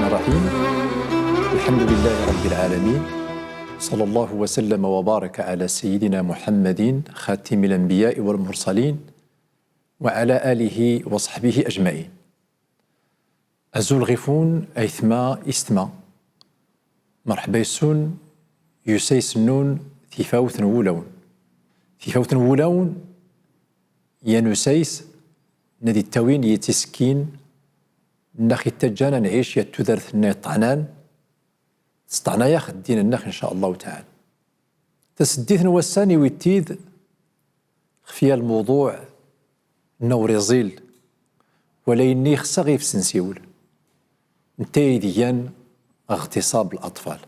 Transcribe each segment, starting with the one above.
الرحيم. الحمد لله رب العالمين، صلى الله وسلم وبارك على سيدنا محمد خاتم الأنبياء والمرسلين وعلى آله وصحبه أجمعين. أزول غفون أيثما إستما مرحبا يسون يسيسنون ثفاوث نولون ثفاوث نولون ينسيس ندي التوين يتسكين نخي التجانا نعيش يتذرث الطعنان تستعنا ياخد دين النخ إن شاء الله تعالى. تسديث نوساني ويتيذ خفيا الموضوع نوري زيل ولا يني خصغي في سنسيول نتاي ديان اغتصاب الأطفال.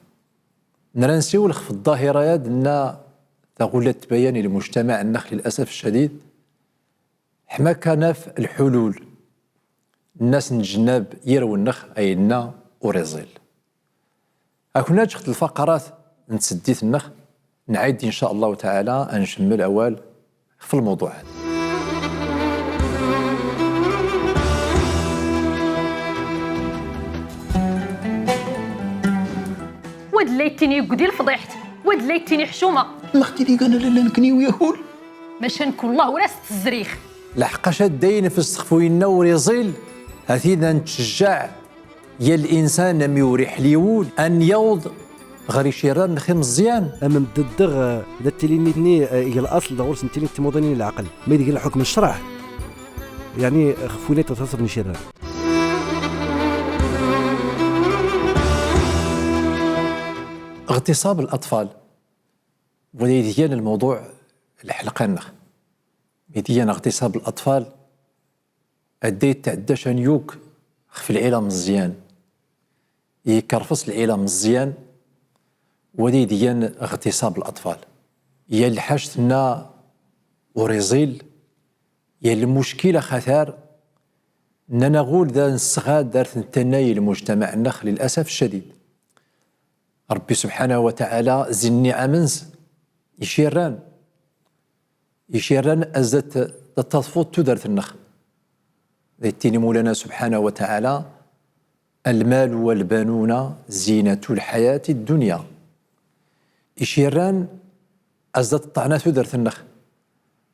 نرانسيول خف الظاهرة دنا تقول تبين للمجتمع النخ للأسف الشديد حما كان في الحلول الناس نجناب يرو النخ أينا وريزيل. أكونا جخت الفقرات نتسديت النخ نعيد إن شاء الله تعالى نشمل أول في الموضوع هذا. ود ليتني يقدي الفضيحت ود ليتني حشومه ما اختي قالنا لا نكني وياهول باش نكون الله وراس الزريخ لحقاش داين في السقفوين وريزيل هثينا نتشجع يا الانسان لم يريح ليول ان يوض غير شيران نخي مزيان اما مددغ اذا تلينيتني هي الاصل دورس نتيني تموضني العقل ما يدير الحكم الشرع يعني خفوني تتصف نشيران. اغتصاب الاطفال وليديان الموضوع الحلقه النخ ميديان اغتصاب الاطفال اديت تعدى شانيوك في العيله مزيان يكرفص العيله مزيان وليديان اغتصاب الاطفال يا الحاجتنا وريزيل يا المشكله خثار اننا نقول ذا الصغاد دارت التناي المجتمع النخ للاسف الشديد. ربي سبحانه وتعالى زني امنز يشيران ازت التطفوت تدرت النخ ذيتيني مولانا سبحانه وتعالى المال والبنون زينة الحياة الدنيا. يشيران ازت الطعنات تدرت النخ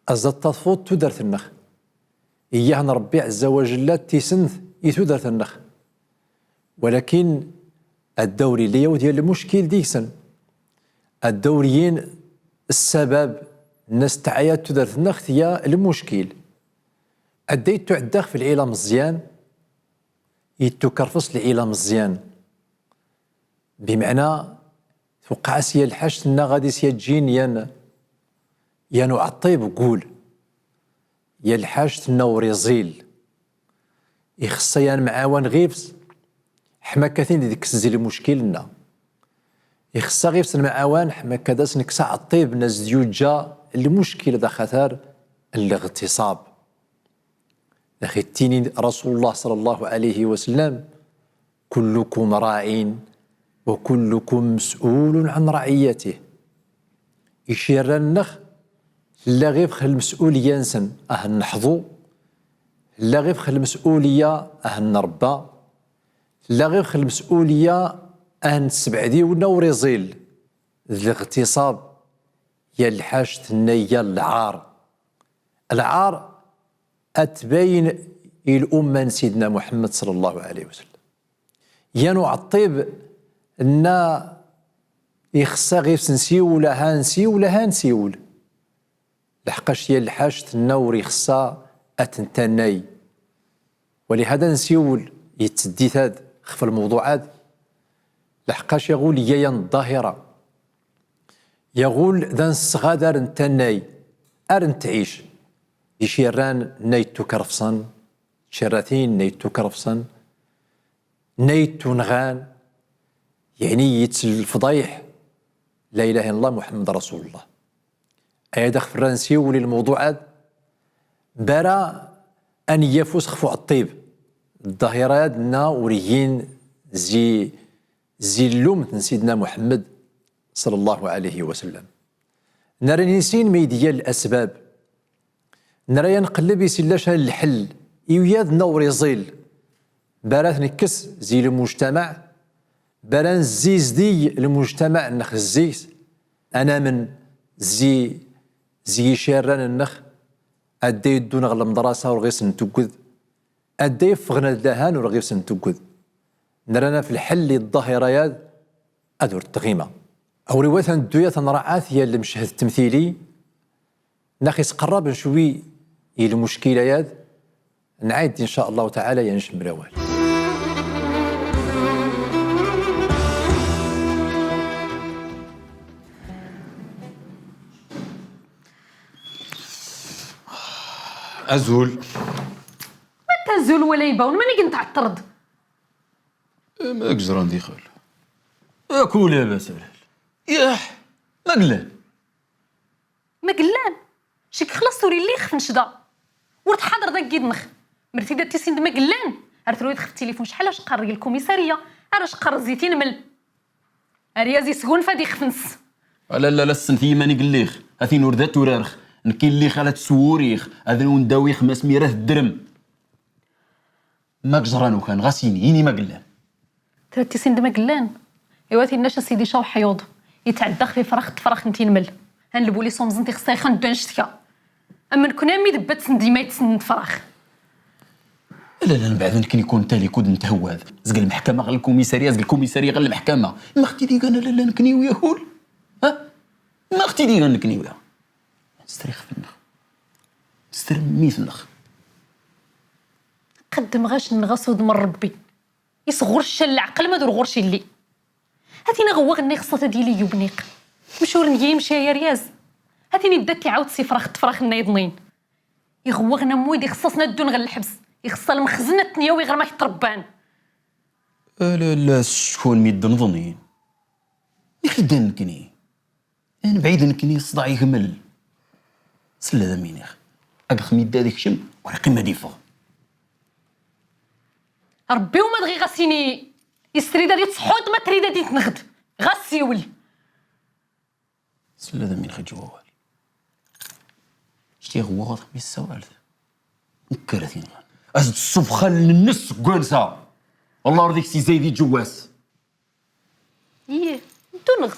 ازت التطفوت تدرت النخ إياه ربي عز وجل تيسنث يتدرت النخ. ولكن الدوري اللي يود ديال المشكل ديكسن الدوريين السبب الناس تعيات تدرت النخ هي المشكل أديت تعدخ في العيلة مزيان يتكرفص العيلة مزيان بمعنى توقع سيا الحاج لنا غادي سيا تجين يانو عطيب قول يا الحاج وريزيل يخصيان معاون غيفز حما كاثين ديك الزيل المشكل لنا يخصا غيفز معاون حما كداس نكسع عطيب ناس ديوجا المشكل ذا خثار الاغتصاب. أخي التيني رسول الله صلى الله عليه وسلم كلكم راع وكلكم مسؤول عن رعيته. يشير النخ لا غير خل المسؤولية نسن نحظو لا غير خل المسؤولية نربى لا غير خل المسؤولية نسبعدي ونوريزيل. الاغتصاب يا الحاجة النية العار أتبين الأمة سيدنا محمد صلى الله عليه وسلم يانو عطيب أن يخصا غير سنسيول هانسيول هانسيول لحقاش هي الحاجة النور يخصا أتنتني. ولهذا نسيول يتسديت هذا خف الموضوعات لحقاش يقول يا الظاهرة يقول ذا الصغادر نتني أرن تعيش يشيران نيتو كرفصن شراثين نيتو كرفصن نيتو نغان يعني يتسل الفضايح لا إله إلا الله محمد رسول الله. أيضا فرنسي وللموضوعات برا أن يفوز خفو الطيب الظاهرات نا وريين زي اللوم سيدنا محمد صلى الله عليه وسلم. نرى نسين ميديال الأسباب نرى ينقلب يسلاش الحل يوياد نور يزيل برات نكس زي المجتمع، بران زيز دي المجتمع نخ الزيز، أنا من زي شيران النخ أدي دون غل مدرسة ورغيس نتوكد، أدي فغنا الدهان ورغيس نتوكد، نرانا في الحل الظاهريات أدور التغيمة أو رواية الدوية نرعاث هي المشهد التمثيلي ناخيس قرب شوي هي المشكلة نعيد إن شاء الله تعالى ينشم الأول. أزول ما تزول ولا يباون ماني كنت عطرد. ما أجزران دي خال أكل يا بسال ياح مقلان ما قلان شك خلاص توري اللي خف نشدا ورد حاضر داك كيد نخ مرتي داتي سند ما قلان عرفتو تخف التليفون شحال اش قري الكوميساريه اش قر زيتين مل اريازي سكون فادي خفنس. لا لا لا السنتي ماني قليخ هاتي نوردات ورارخ نكين اللي خالت سوريخ هذا نداوي خماس ميراه الدرم ما جزران وكان غاسيني ما قلان تاتي سند ما قلان ايواتي الناس سيدي شاو حيوض يتعدى في فراخ نتين مل هنلبو لي صومزنتي خصها يخندو نشتكا اما نكون امي دبات سندي ما يتسند فراخ. لا لا بعد نكون يكون تالي كود نتهواد زق المحكمه غير الكوميساريه زق الكوميساريه غير المحكمه ما اختي دي قال لا لا نكنيو يا هول ها ما اختي دي قال نكنيو يا استريخ في النخ استرمي في النخ قدم غاش نغصود من ربي يصغر الشل العقل ما دور غورشي اللي هاتينا غوغني خصها ديالي يبنيق مشور نجي مشى يا رياز هاتيني بدات تعاود سي فراخ النايضنين يغوغنا مويدي خصصنا الدون غير الحبس يخصها المخزنه التنياوي غير ما يتربان. لا لا شكون ميد نظنين يخد نكني انا بعيد نكني صداع يكمل سلا ذا مينيخ اقخ ميد هذيك شم ورقي ما ديفا ربي وما دغي غاسيني يستري دادي تصحوط ما تريد دادي تنغد غاسيول سلا ذا مينيخ جوال شتي هو غاض مي السوالف نكرتين أزد الصبخة للنص قوانسا والله رضيك سي زايدي جواس ايه ندو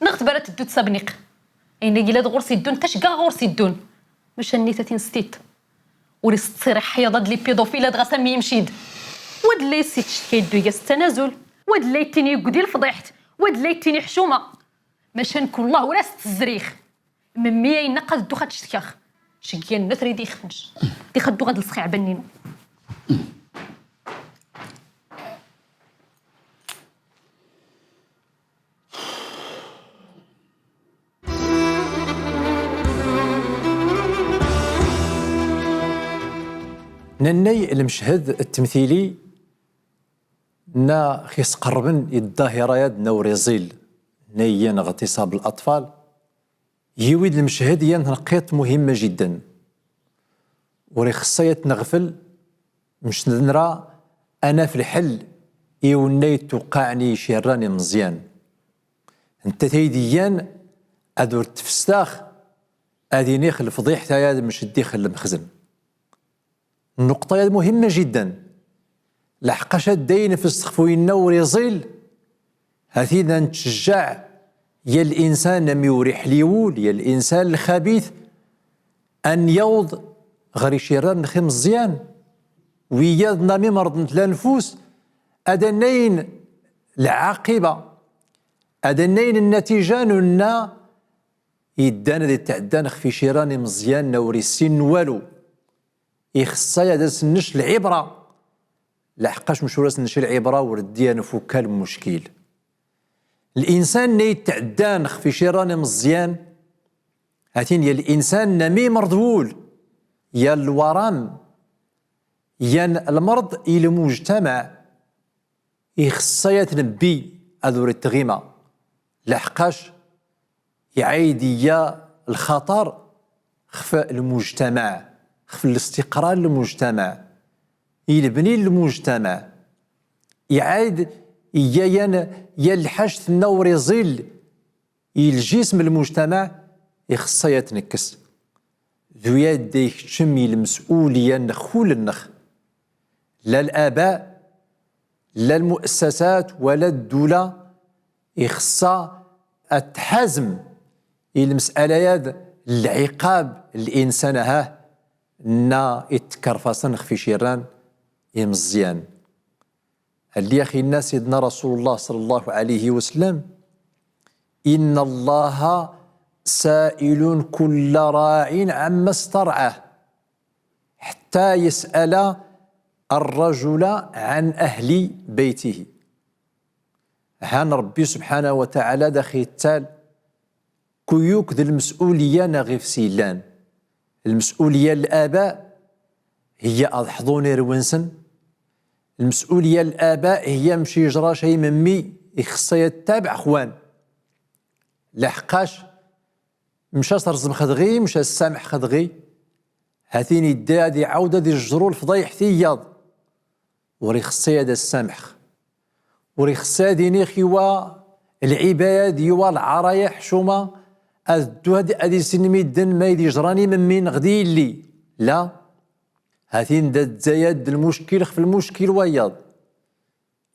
نغد برات الدود سابنيق اين قيلاد غورسي الدون تشقا غورسي الدون باش النيتاتين ستيت وري تصيرح حياض لي بيدوفيلات غا سامي يمشيد واد لي سيت كيدو يا التنازل واد لي تيني يقدي الفضيحت واد لي تيني حشومه باش نكون الله وراس الزريخ من مية ينقذ دو خد شتكاخ شكيان نثري دي خفنش دي خدو غاد الصخيع بنينو. نني المشهد التمثيلي نا خيس قربن الظاهرة نوريزيل نيين اغتصاب الأطفال يويد المشهد نقيط مهمة جدا وري خصها نغفل مش نرى أنا في الحل يوني توقعني شيراني مزيان انت تيديان أدور تفستاخ أديني خل فضيح تايا مش ديخل المخزن. النقطة مهمة جدا لحقاش الدين في السخفوينا وريزيل هثينا نتشجع يا الإنسان ميوريح ليول يا الإنسان الخبيث أن يوض غير شيران نخي مزيان وياد نامي مرض نتلا نفوس أدنين العاقبة أدنين النتيجة ننا يدانا دي تعدان في شيران مزيان نوري السن والو يخصا يدرس نش العبرة لحقاش مش ورس نش العبرة ورديا نفوكا المشكل الإنسان يتعدان في شيران مزيان هاتين يا الإنسان نمي مرضول يا الورم يا المرض إلى مجتمع يخصا يتنبي أذور التغيمة لحقاش يعيد يا الخطر خفاء المجتمع خف الاستقرار المجتمع يلبني المجتمع يعيد يا الحشد النوري ظل الجسم المجتمع يخصها يتنكس ذو يديك تشمي المسؤولية نخول النخ لا الآباء لا المؤسسات ولا الدولة يخصها التحازم إلى المسألة ياد العقاب الإنسان نا يتكرفصن في شيران يمزيان. اللي يا أخي سيدنا رسول الله صلى الله عليه وسلم إن الله سائل كل راع عما استرعاه حتى يسأل الرجل عن أهل بيته. هان ربي سبحانه وتعالى داخل التال كيوك ذي المسؤولية نغيف سيلان. المسؤولية الآباء هي أضحضوني روينسن، المسؤولية الآباء هي مشي يجرى شيء ممي يخص يتابع خوان لحقاش مشى صرزم خدغي مشى السامح خدغي هاتيني الدا دي عودة دي الجرو الفضايح ثياض وري خصي هذا السامح وري خصي ديني خيوا العباد يوا العرايا حشومة أدو هادي سنمي الدن ما يدي جراني من مين غدي اللي لا هاتين دا تزايد المشكل في المشكل وياض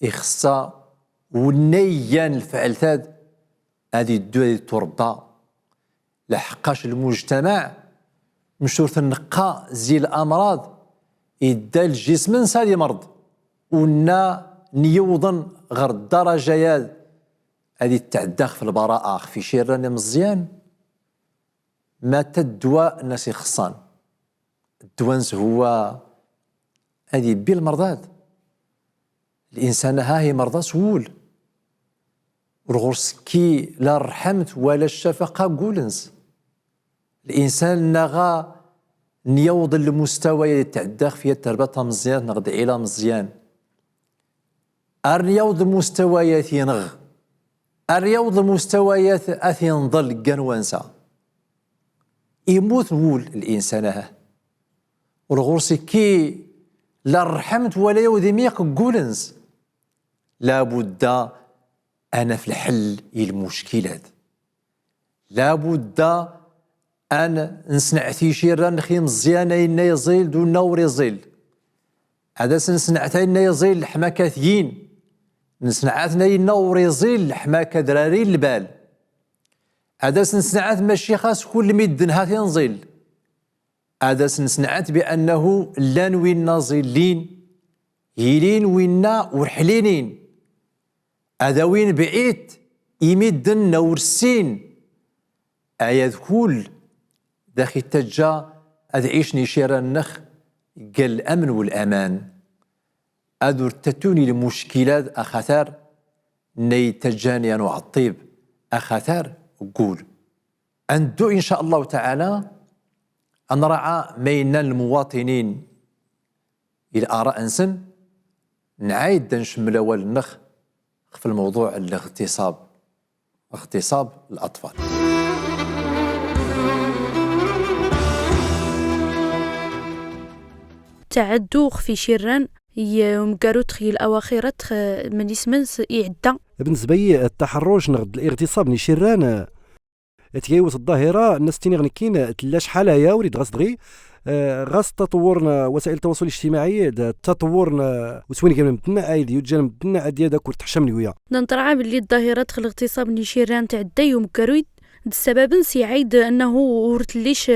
إخصا ونيان الفعلتاد هادي الدو هادي تربى لحقاش المجتمع مشورت النقاء زي الأمراض إدا الجسم نسالي مرض ونا نيوضن غير الدرجيات هادي التعداخ في البراءة في شيران مزيان ما تدواء الناس يخصان الدوانس هو هادي بالمرضات الإنسان هاهي مرضى سهول والغرس كي لا الرحمت ولا الشفقة قولنس الإنسان نغا نيوض المستوى يتعداخ فيها التربطة مزيان نغد عيلة مزيان أرنيوض المستويات ينغ أريوض المستويات أثي نضل قنوانسا يموت نقول الإنسان والغرس كي لا رحمت ولا يودي ميق قولنس لابد أنا في الحل المشكلات لابد أن نصنع شيران نخي مزيانة إنا يزيل دون نور يزيل هذا نصنعتها إنا يزيل لحما كاثيين نصنعتنا ينور يزيل لحما كدراري البال هذا نصنعت ماشي خاص كل ميدن هاتي نزيل هذا نصنعت بأنه لان وين نازلين هيلين وينا ورحلينين هذا وين بعيد يمدن نورسين آيات كل داخل تجا أدعيشني شيران النخ قال الأمن والأمان أدور تتوني المشكلات أخثار ني تجاني أنو عطيب أخثار قول أندو إن شاء الله تعالى أن رعى مين المواطنين إلى آراء أنسن نعايد نشمل أول النخ في الموضوع اغتصاب الأطفال. تعدوخ في شيران يمكارو تخيل أواخرة من يسمنس إعدة بالنسبة لي التحرش نغد الاغتصاب نشيران تجاوز الظاهرة الناس تيني غنكين تلاش حالايا وريد غاس دغي غاس تطورنا وسائل التواصل الاجتماعي تطورنا وسوين كان مبنى ايدي يوجد مبنى ادي داك ورتحشمني ويا ننطرع باللي الظاهرة الاغتصاب نشيران تعدى يمكارو السبب سيعيد انه ورتليش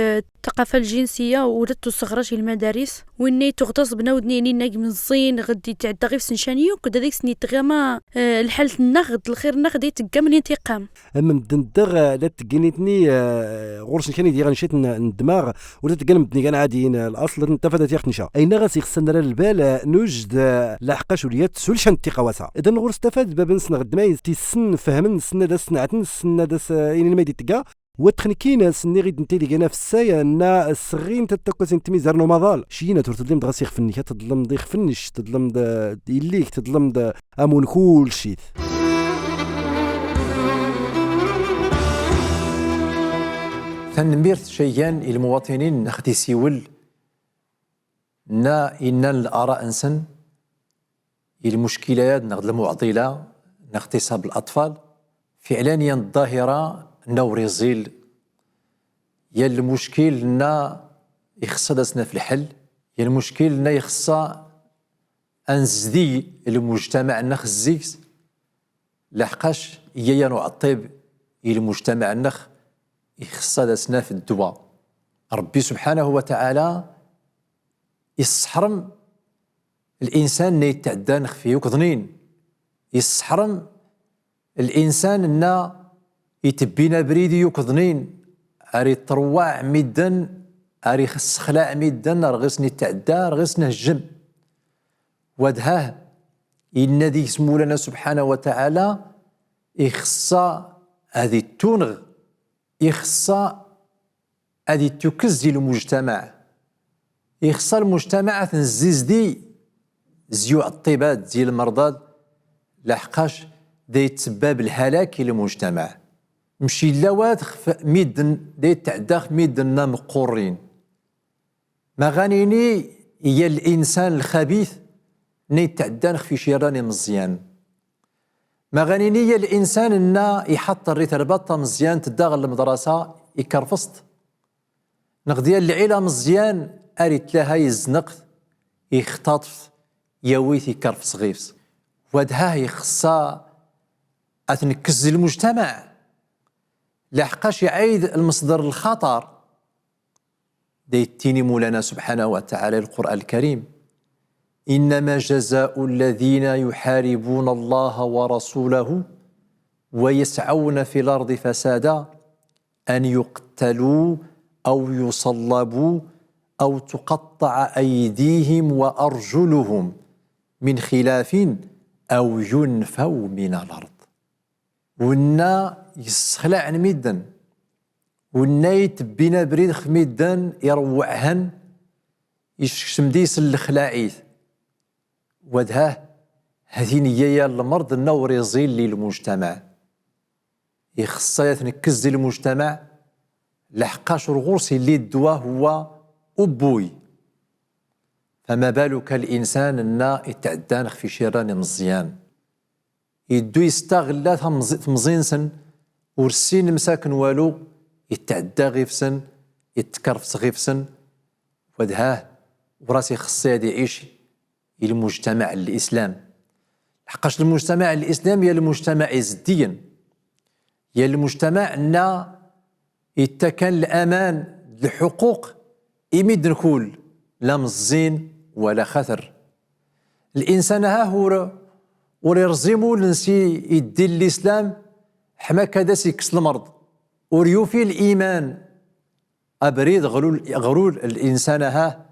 الثقافه الجنسيه ولدت صغرات المدارس واني تغتصب نودني نجم الزين غدي تعدى غير سنشانيو كدا ديك سني تغما الحل النغد الخير النغد يتقام الانتقام اما مدندغ لا تقنيتني غورش كان يدير نشيت الدماغ ولا تقلم بدني كان عاديين الاصل انتفدت يخنشا اين غاسي خصنا البال نوجد لاحقاش وليات سولشان التقواسا اذا غور استفاد باب نسن غد ما تيسن فهمن سن دا سنعتن سن دا يعني ما يديتقا وتخنكين سني غيد نتي لينا في السايا ان الصغين تتكوسين تميزار نو ماضال شينا تظلم دغاسي خفني تظلم دي خفنش تظلم دا يليك تظلم دا امون كل شيء تنميرت شيئان المواطنين نختي سيول نا إن الآراء أنسن المشكلات نغد المعضلة نغتصاب الأطفال فعلا الظاهرة نوريزيل يا المشكل نا يخص داسنا في الحل يا المشكل نا يخص أنزدي المجتمع نخ الزيكس لحقاش إيا نوع الطيب المجتمع نخ يخصى داسنا في الدواء. ربي سبحانه وتعالى يسحرم الإنسان نا يتعدى نخ فيه وكظنين، يسحرم الإنسان نا يتبينا بريدي يكظنين، أري تروع ميدن أري خلاع ميدن رغسني تعدى رغسنه الجم. ودهاه إن ذي اسمو لنا سبحانه وتعالى يخصى هذه التونغ، يخصى هذه تكزي المجتمع، يخصى المجتمع تنزيز دي زيوع الطيبات زي المرضى لحقاش دي تسبب الهلاك للمجتمع. مشي لوات ميدن دي تعداخ ميدنا مقورين مغانيني هي الإنسان الخبيث ني تعدانخ في شيراني مزيان. مغانيني هي الإنسان إنه يحط الريت رباطة مزيان تداغل المدرسة يكرفصت نغديا العيلة مزيان أريت لها يزنق يختطف يويث يكرفص غيفس. ودها يخصى أتنكز المجتمع لحقاش يعيد المصدر الخطر ديتيني مولانا سبحانه وتعالى القرآن الكريم: إنما جزاء الذين يحاربون الله ورسوله ويسعون في الأرض فسادا أن يقتلوا أو يصلبوا أو تقطع أيديهم وأرجلهم من خلاف أو ينفوا من الأرض. ونا يسخلع عن ميدان ونا يتبينا بريد خميدان يروعهن يشكشم ديس الخلاعيث. ودها هذين هي المرض النور يزيل للمجتمع، يخصى يتنكز المجتمع لحقاش الغرس اللي الدواء هو أبوي. فما بالك الإنسان أنه يتعدانخ في شيران مزيان يدو يستغل تمزينسن ورسين مساكن والو يتعدى غيفسن يتكرفس غيفسن. ودهاه وراسي خصي هادي يعيش المجتمع الإسلام لحقاش المجتمع الإسلامي هي المجتمع زديا، هي المجتمع أن يتكن الأمان الحقوق يمد نقول لا مزين ولا خثر. الإنسان ها هو وريرزيمو لنسي يدي الإسلام حما كذا سيكس المرض وريوفي الإيمان أبريد غرول الإنسان ها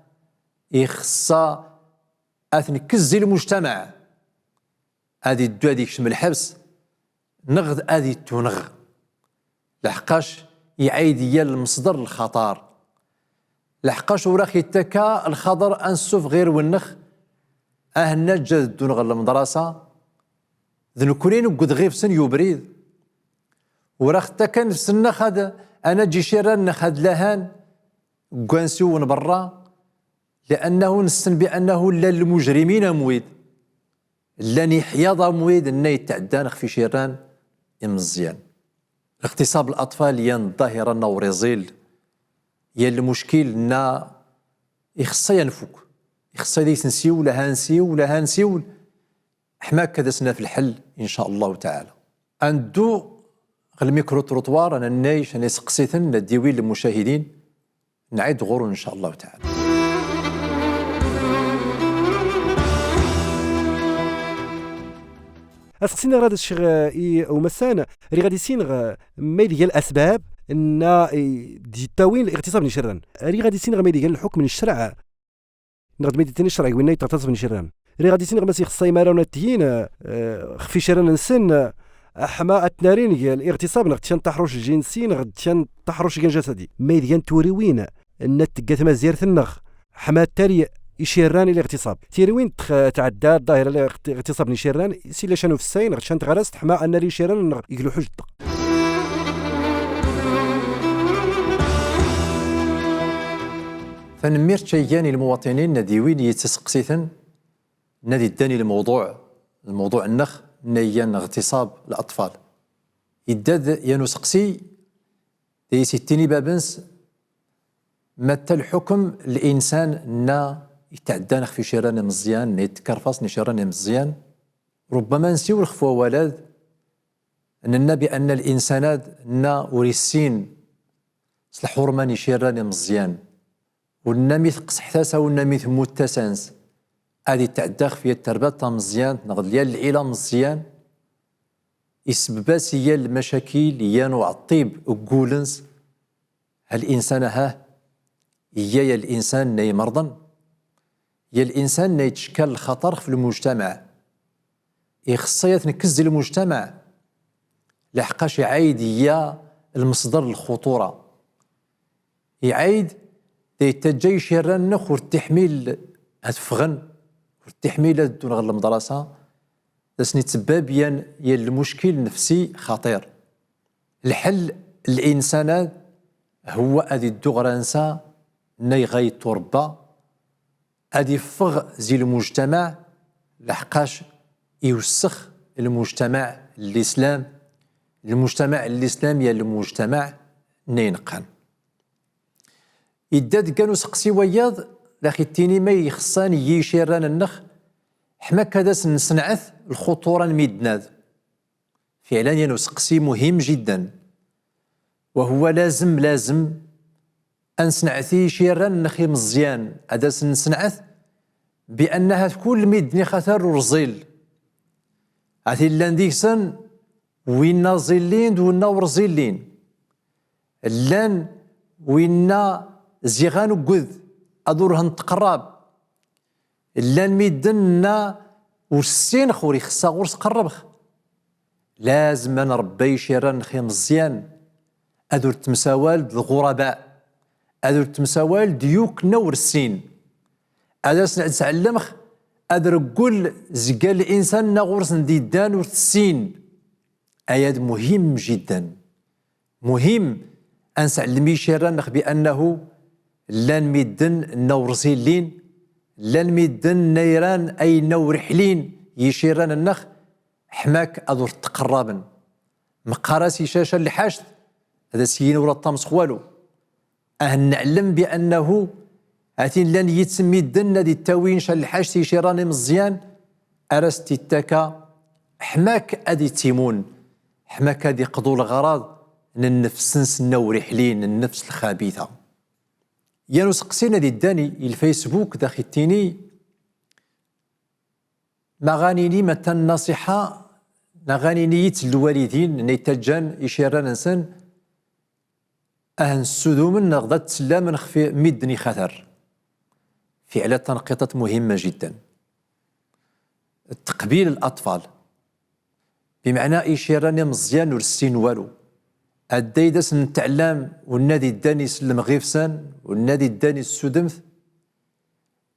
يخصى أثنكزي المجتمع هذه الدو هذيك شم الحبس نغد هذه تنغ لحقاش يعيد هي المصدر الخطر لحقاش وراخ يتكا الخضر أنسوف غير والنخ أهنا جد دون غير المدرسة ذنكولين قد غيف سن يبريد وراخ تكن في سنة خد أنا جي شيران نخد لهان قوانسيون برا لأنه نسن بأنه لا المجرمين مويد لا نحياض مويد أنه يتعدانخ في شيران مزيان. اغتصاب الأطفال ين ظاهرة نوريزيل هي المشكل أن يخصى ينفك يخصى ديس نسيول لها نسيول حماك كذا سنة في الحل إن شاء الله تعالى. عندو الميكرو تروطوار أنا نايش أنا سقسيتن نديوين للمشاهدين نعيد غور إن شاء الله تعالى. أسقسينا غادي الشيخ ومسانا اللي غادي يسين ما ديال الأسباب أن ديتاوين الاغتصاب نشران اللي غادي يسين ما ديال الحكم من الشرع نغد ما ديتني الشرع وين يغتصب نشران اللي غادي يسين ما سيخصي مارونا تيين خفي شران نسن حما التنارين ديال الاغتصاب نغتشان تحرش الجنسي نغتشان تحرش جسدي ما ديال توريوين ان تقات ما زيرت النغ حما التالي يشيران الاغتصاب تيروين تعدى الظاهره الاغتصاب نشيران سيلا شانو في الساين غتشان تغرست حما ان لي شيران يقلو حجد فنميرت شياني المواطنين نديوين يتسقسيثن نادي الداني الموضوع النخ نيان اغتصاب الأطفال يداد يانو سقسي دي ستيني بابنس متى الحكم الإنسان نا يتعدى في شيران مزيان يتكرفص شيران مزيان ربما نسيو الخفوة ولاد أننا بأن الإنسان نا وريسين الحرمان شيران مزيان والنميث قصحتاسا والنميث موتاسانس هذه تعداخ في التربات مزيان نغد ليال العيلة مزيان يسبباس هي المشاكل هي نوع الطيب وقولنس هالإنسان هي الإنسان ناي مرضا هي الإنسان ناي يتشكل الخطر في المجتمع يخصيات نكز المجتمع لحقاش يعايد هي المصدر الخطورة يعايد يتجي شيران نخ ورتحميل هتفغن ورتحميل دون غير المدرسة لسني تسبب يا المشكل النفسي خطير الحل الإنسان هو أدي الدغرانسا ناي غاي تربى أدي فغ زي المجتمع لحقاش يوسخ المجتمع الإسلام المجتمع الإسلامي يا المجتمع نينقان يداد كانوا سقسي وياض لاخي التيني ما يخصان يشيران النخ حما كذا نصنعث الخطورة الميدناد فعلا ينو سقسي مهم جدا وهو لازم أنصنعثي شيران النخي مزيان هذا نصنعث بأنها كل ميدني خطر ورزيل عثي لان ديكسن وينا زيلين دونا ورزيلين لان وينا زيغان وقذ أدورهن تقرب لان ميدنا والسين خوري خصا غورس قربخ لازم نربي شيران خي مزيان أدور تمساوال الغرباء أدور تمساوال ديوك نور السين هذا سنتعلمخ أدر قول زقال الإنسان نغورس نديدان ورتسين آيات مهم جدا مهم أنسعلمي شيران بأنه لان ميدن نورزيلين لان ميدن نيران أي نورحلين يشيران النخ حماك أدور تقربن مقاراسي شاشة اللي حاشت هذا سيين ولا الطمس والو نعلم بأنه هاتين لان يتسمي الدن هذه التاوين شال الحاج يشيراني مزيان أرستي التكا حماك أدي تيمون حماك أدي قضوا الغراض النفس نسنا رحلين النفس الخبيثة يانو سقسينا دي الداني الفيسبوك داخل التيني مغانيني متى النصيحة مغانيني الوالدين نيتجان يشيران انسان أهن السدوم نغدا تسلام نخفي مدني خثر فعلا تنقيطات مهمة جدا تقبيل الأطفال بمعنى إشيراني مزيان ورسين والو الدايدس نتعلم والنادي الداني سلم غيفسان والنادي الداني السدمث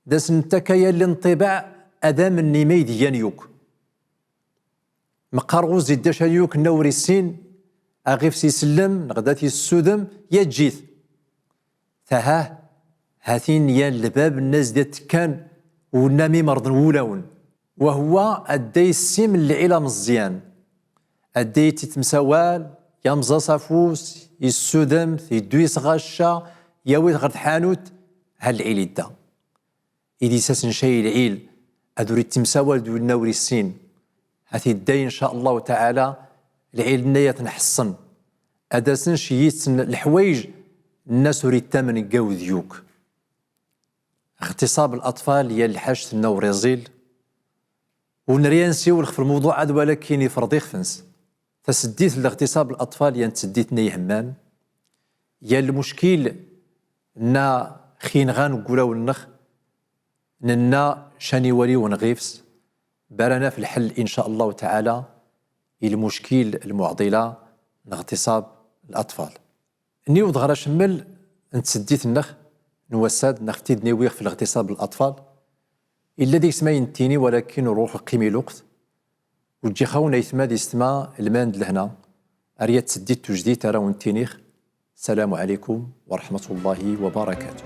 داس نتكايا الانطباع أدام النميد يانيوك مقارغوز داش يوك نوري السين أغيف سلم نغداتي السدم يجيث ثها هاتين يان لباب الناس ديت كان ونامي مرض ولاون وهو الداي السيم اللي علا مزيان الداي تتمسوال يمزا صافوس يسودم يدو يسغاشا ياوي غرد حانوت هالعيل دا إذا ساسن شي العيل أدوري تمساوال دو النوري السين هاتي الداي إن شاء الله تعالى العيل نية تنحصن أداسن شييتن الحوايج الناس وريد تامن قاو ذيوك اغتصاب الأطفال هي الحاجة النوريزيل ونريانسيو في الموضوع هذا ولكن يفرض يخفنس تسديت الاغتصاب الأطفال يعني تسديت نيهمان يا المشكل نا خينغان وقولاو النخ ننا شاني ولي ونغيفس برانا في الحل إن شاء الله تعالى المشكل المعضلة اغتصاب الأطفال نيوض غرا شمل نتسديت النخ نوساد نختي دنيويخ في الاغتصاب الأطفال إلا ديك سما ينتيني ولكن روح قيمي الوقت وتجي خونا يثما دي سما الماند لهنا أريد تسديت تجديد ترى ونتينيخ السلام عليكم ورحمة الله وبركاته.